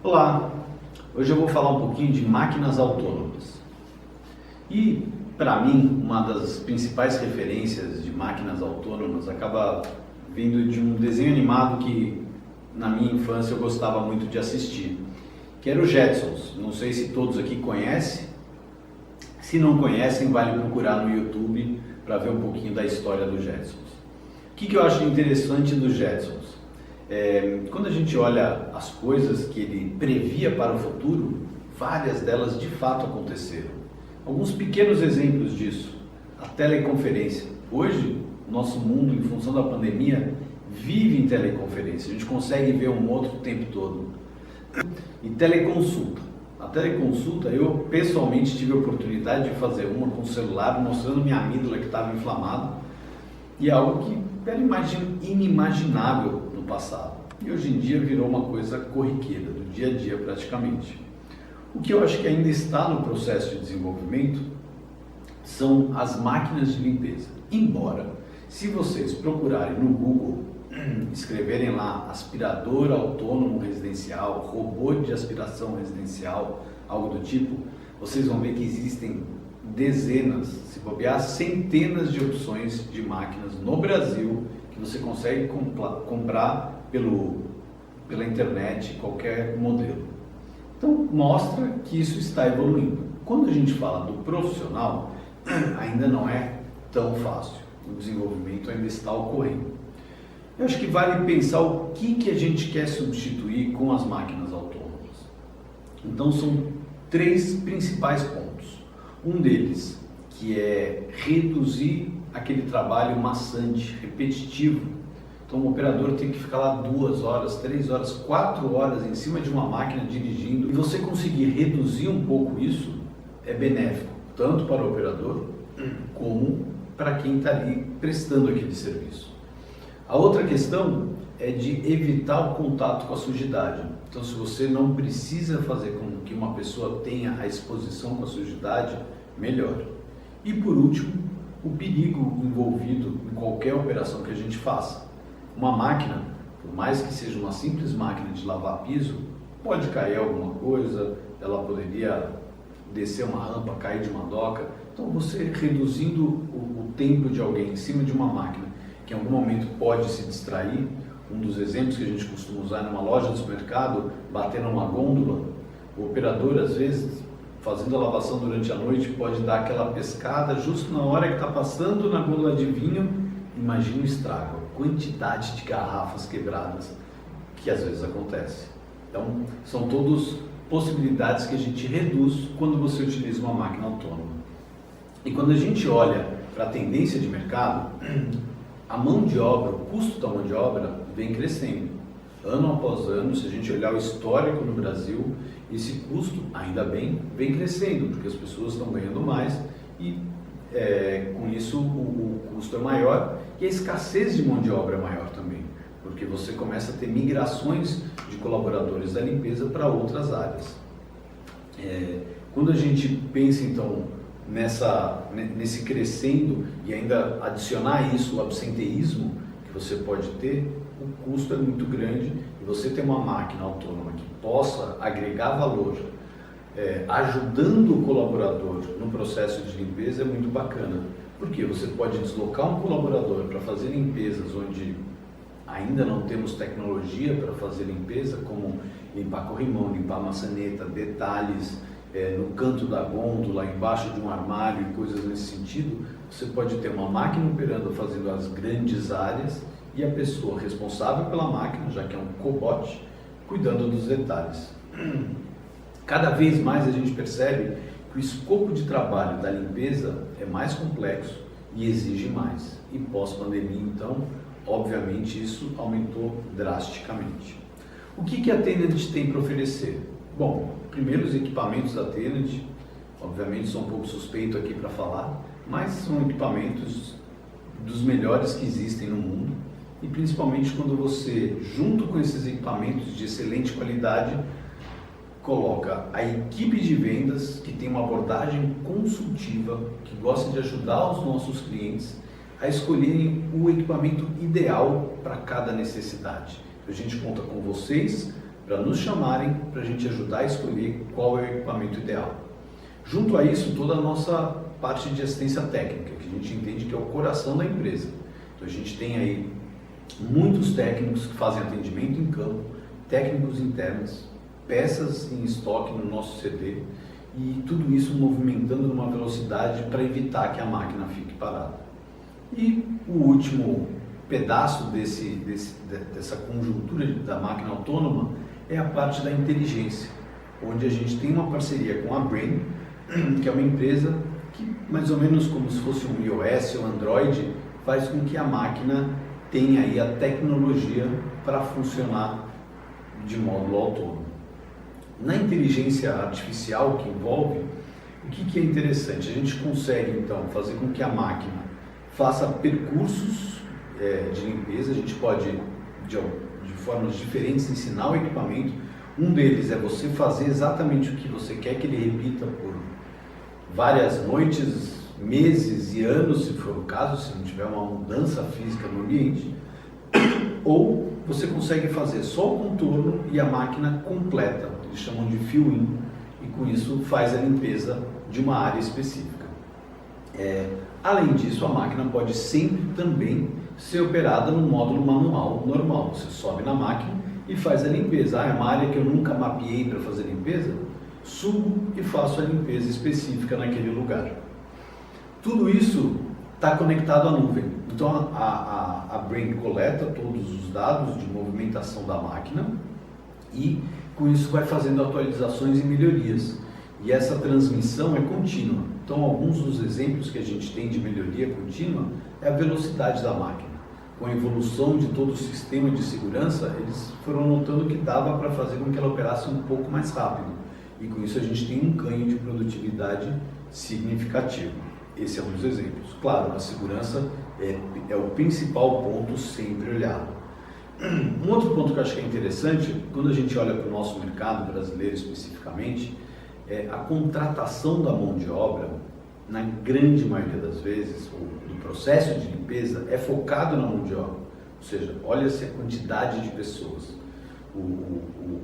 Olá, hoje eu vou falar um pouquinho de máquinas autônomas. E, para mim, uma das principais referências de máquinas autônomas acaba vindo de um desenho animado que, na minha infância, eu gostava muito de assistir, que era o Jetsons. Não sei se todos aqui conhecem. Se não conhecem, vale procurar no YouTube para ver um pouquinho da história do Jetsons. O que eu acho interessante do Jetsons? Quando a gente olha as coisas que ele previa para o futuro, várias delas de fato aconteceram. Alguns pequenos exemplos disso: a teleconferência. Hoje, o nosso mundo, em função da pandemia, vive em teleconferência. A gente consegue ver um outro o tempo todo. E teleconsulta. A teleconsulta, eu pessoalmente tive a oportunidade de fazer uma com o celular, mostrando minha amígdala que estava inflamada, e é algo que era inimaginável no passado. E hoje em dia virou uma coisa corriqueira, do dia a dia praticamente. O que eu acho que ainda está no processo de desenvolvimento são as máquinas de limpeza. Embora, se vocês procurarem no Google, escreverem lá aspirador autônomo residencial, robô de aspiração residencial, algo do tipo, vocês vão ver que existem dezenas, se bobear, centenas de opções de máquinas no Brasil que você consegue comprar pela internet, qualquer modelo. Então, mostra que isso está evoluindo. Quando a gente fala do profissional, ainda não é tão fácil. O desenvolvimento ainda está ocorrendo. Eu acho que vale pensar o que a gente quer substituir com as máquinas autônomas. Então, são três principais pontos. Um deles, que é reduzir aquele trabalho maçante, repetitivo. Então, o operador tem que ficar lá 2 horas, 3 horas, 4 horas em cima de uma máquina dirigindo. E você conseguir reduzir um pouco isso é benéfico, tanto para o operador como para quem está ali prestando aquele serviço. A outra questão é de evitar o contato com a sujidade. Então, se você não precisa fazer com que uma pessoa tenha a exposição com a sujidade, melhor. E por último, o perigo envolvido em qualquer operação que a gente faça. Uma máquina, por mais que seja uma simples máquina de lavar piso, pode cair alguma coisa, ela poderia descer uma rampa, cair de uma doca. Então, você reduzindo o tempo de alguém em cima de uma máquina, que em algum momento pode se distrair. Um dos exemplos que a gente costuma usar numa loja de supermercado, bater numa gôndola, o operador, às vezes, fazendo a lavação durante a noite, pode dar aquela pescada justo na hora que está passando na gôndola de vinho. Imagina o estrago, a quantidade de garrafas quebradas que às vezes acontece. Então, são todas possibilidades que a gente reduz quando você utiliza uma máquina autônoma. E quando a gente olha para a tendência de mercado, a mão de obra, o custo da mão de obra vem crescendo. Ano após ano, se a gente olhar o histórico no Brasil, esse custo, ainda bem, vem crescendo, porque as pessoas estão ganhando mais e com isso o custo é maior e a escassez de mão de obra é maior também, porque você começa a ter migrações de colaboradores da limpeza para outras áreas. Quando a gente pensa então nesse crescendo e ainda adicionar isso o absenteísmo que você pode ter, o custo é muito grande e você ter uma máquina autônoma que possa agregar valor, ajudando o colaborador no processo de limpeza é muito bacana, porque você pode deslocar um colaborador para fazer limpezas onde ainda não temos tecnologia para fazer limpeza, como limpar corrimão, limpar maçaneta, detalhes, no canto da gôndola, embaixo de um armário e coisas nesse sentido. Você pode ter uma máquina operando, fazendo as grandes áreas e a pessoa responsável pela máquina, já que é um cobot, cuidando dos detalhes. Cada vez mais a gente percebe que o escopo de trabalho da limpeza é mais complexo e exige mais. E pós-pandemia, então, obviamente isso aumentou drasticamente. O que a Tenant tem para oferecer? Bom, primeiro os equipamentos da Tenant, obviamente sou um pouco suspeito aqui para falar, mas são equipamentos dos melhores que existem no mundo e principalmente quando você, junto com esses equipamentos de excelente qualidade, coloca a equipe de vendas que tem uma abordagem consultiva, que gosta de ajudar os nossos clientes a escolherem o equipamento ideal para cada necessidade. A gente conta com vocês para nos chamarem, para a gente ajudar a escolher qual é o equipamento ideal. Junto a isso, toda a nossa parte de assistência técnica, que a gente entende que é o coração da empresa. Então a gente tem aí muitos técnicos que fazem atendimento em campo, técnicos internos, peças em estoque no nosso CD e tudo isso movimentando numa velocidade para evitar que a máquina fique parada. E o último pedaço dessa conjuntura da máquina autônoma é a parte da inteligência, onde a gente tem uma parceria com a Brain, que é uma empresa que, mais ou menos como se fosse um iOS ou Android, faz com que a máquina tenha aí a tecnologia para funcionar de modo autônomo. Na inteligência artificial que envolve, o que é interessante? A gente consegue então fazer com que a máquina faça percursos de limpeza, a gente pode de formas diferentes ensinar o equipamento. Um deles é você fazer exatamente o que você quer que ele repita por várias noites, meses e anos, se for o caso, se não tiver uma mudança física no ambiente, ou você consegue fazer só o contorno e a máquina completa, eles chamam de fill-in, e com isso faz a limpeza de uma área específica. Além disso, a máquina pode sempre também ser operada no módulo manual normal. Você sobe na máquina e faz a limpeza. É uma área que eu nunca mapeei para fazer limpeza? Subo e faço a limpeza específica naquele lugar. Tudo isso está conectado à nuvem. Então a Brain coleta todos os dados de movimentação da máquina e com isso vai fazendo atualizações e melhorias. E essa transmissão é contínua. Então alguns dos exemplos que a gente tem de melhoria contínua é a velocidade da máquina. Com a evolução de todo o sistema de segurança, eles foram notando que dava para fazer com que ela operasse um pouco mais rápido. E com isso a gente tem um ganho de produtividade significativo. Esse é um dos exemplos. Claro, a segurança é o principal ponto sempre olhado. Um outro ponto que eu acho que é interessante, quando a gente olha para o nosso mercado brasileiro especificamente, a contratação da mão de obra, na grande maioria das vezes, do processo de limpeza, é focado na mão de obra. Ou seja, olha-se a quantidade de pessoas. O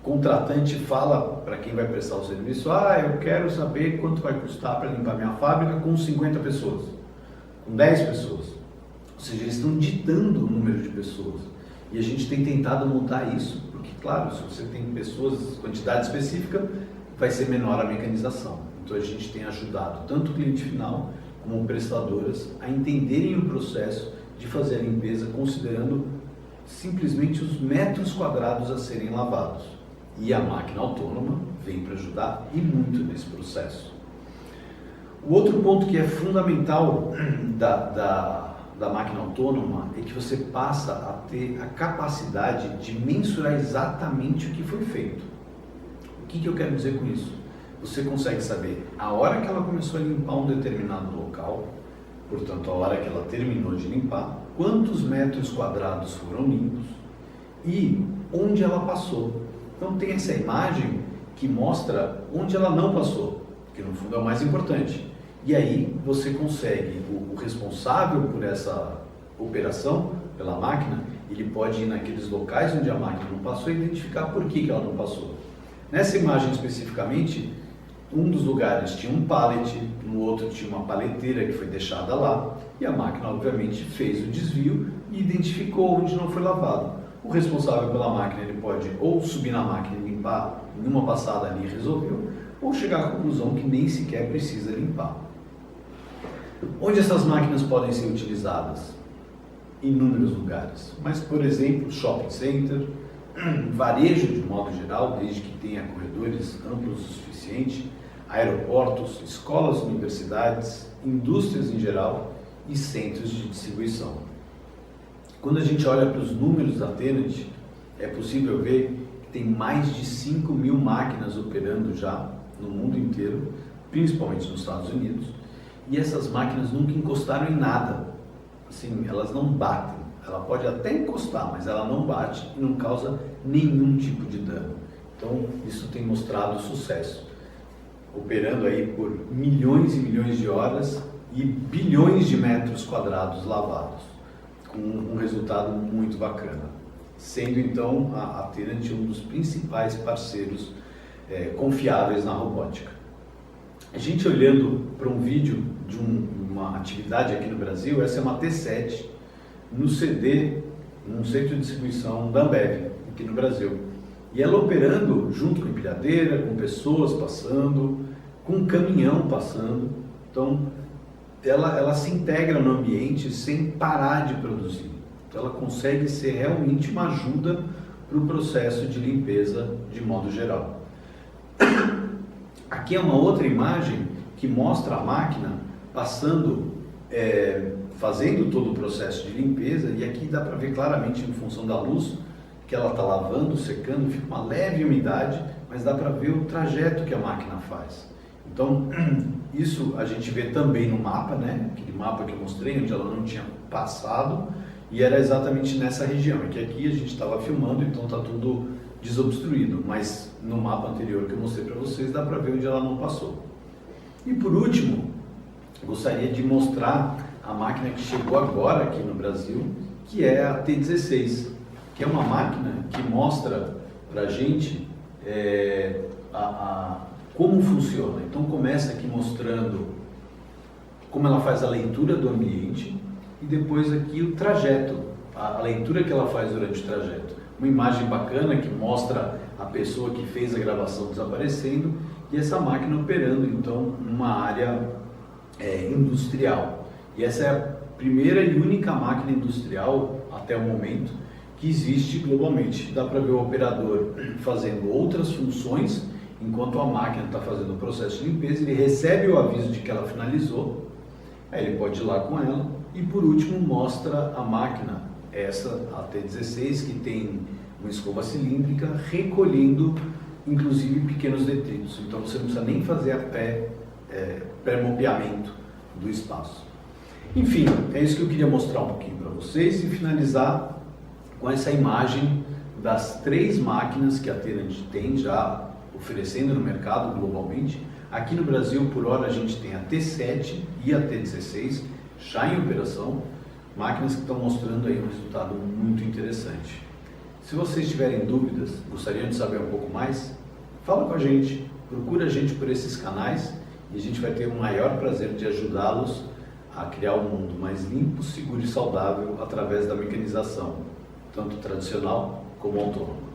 contratante fala para quem vai prestar o serviço: eu quero saber quanto vai custar para limpar minha fábrica com 50 pessoas, com 10 pessoas. Ou seja, eles estão ditando o número de pessoas. E a gente tem tentado mudar isso, porque, claro, se você tem pessoas, quantidade específica, vai ser menor a mecanização. Então a gente tem ajudado tanto o cliente final como prestadoras a entenderem o processo de fazer a limpeza considerando simplesmente os metros quadrados a serem lavados. E a máquina autônoma vem para ajudar e muito nesse processo. O outro ponto que é fundamental da máquina autônoma é que você passa a ter a capacidade de mensurar exatamente o que foi feito. O que eu quero dizer com isso? Você consegue saber a hora que ela começou a limpar um determinado local, portanto a hora que ela terminou de limpar, quantos metros quadrados foram limpos e onde ela passou. Então tem essa imagem que mostra onde ela não passou, que no fundo é o mais importante. E aí você consegue, o responsável por essa operação, pela máquina, ele pode ir naqueles locais onde a máquina não passou e identificar por que ela não passou. Nessa imagem especificamente, um dos lugares tinha um pallet, no outro tinha uma paleteira que foi deixada lá, e a máquina obviamente fez o desvio e identificou onde não foi lavado. O responsável pela máquina, ele pode ou subir na máquina e limpar em uma passada ali e resolveu, ou chegar à conclusão que nem sequer precisa limpar. Onde essas máquinas podem ser utilizadas? Em inúmeros lugares, mas por exemplo, shopping center, varejo de modo geral, desde que tenha corredores amplos o suficiente, aeroportos, escolas, universidades, indústrias em geral e centros de distribuição. Quando a gente olha para os números da Tenet, é possível ver que tem mais de 5.000 máquinas operando já no mundo inteiro, principalmente nos Estados Unidos, e essas máquinas nunca encostaram em nada. Assim, elas não batem. Ela pode até encostar, mas ela não bate e não causa nenhum tipo de dano. Então, isso tem mostrado sucesso. Operando aí por milhões e milhões de horas e bilhões de metros quadrados lavados, com um resultado muito bacana. sendo então a Tyrant um dos principais parceiros confiáveis na robótica. A gente olhando para um vídeo de uma atividade aqui no Brasil, essa é uma T7 no CD, num centro de distribuição da Ambev, aqui no Brasil. E ela operando junto com empilhadeira, com pessoas passando, com um caminhão passando. Então, ela se integra no ambiente sem parar de produzir. Então, ela consegue ser realmente uma ajuda para o processo de limpeza de modo geral. Aqui é uma outra imagem que mostra a máquina passando, fazendo todo o processo de limpeza, e aqui dá para ver claramente, em função da luz, que ela está lavando, secando, fica uma leve umidade, mas dá para ver o trajeto que a máquina faz. Então, isso a gente vê também no mapa, né? Aquele mapa que eu mostrei, onde ela não tinha passado, e era exatamente nessa região, que aqui a gente estava filmando, então está tudo desobstruído, mas no mapa anterior que eu mostrei para vocês, dá para ver onde ela não passou. E por último, gostaria de mostrar a máquina que chegou agora aqui no Brasil, que é a T16, que é uma máquina que mostra para a gente como funciona. Então começa aqui mostrando como ela faz a leitura do ambiente e depois aqui o trajeto, a leitura que ela faz durante o trajeto. Uma imagem bacana que mostra a pessoa que fez a gravação desaparecendo e essa máquina operando então numa área industrial. E essa é a primeira e única máquina industrial até o momento que existe globalmente. Dá para ver o operador fazendo outras funções enquanto a máquina está fazendo o processo de limpeza. Ele recebe o aviso de que ela finalizou, aí ele pode ir lá com ela e por último mostra a máquina, essa a T16, que tem uma escova cilíndrica recolhendo inclusive pequenos detritos, então você não precisa nem fazer pré-mapeamento do espaço. Enfim, é isso que eu queria mostrar um pouquinho para vocês e finalizar com essa imagem das 3 máquinas que a Tyrant tem já oferecendo no mercado globalmente. Aqui no Brasil, por hora, a gente tem a T7 e a T16 já em operação, máquinas que estão mostrando aí um resultado muito interessante. Se vocês tiverem dúvidas, gostariam de saber um pouco mais, fala com a gente, procura a gente por esses canais e a gente vai ter o maior prazer de ajudá-los a criar um mundo mais limpo, seguro e saudável através da mecanização, tanto tradicional como autônoma.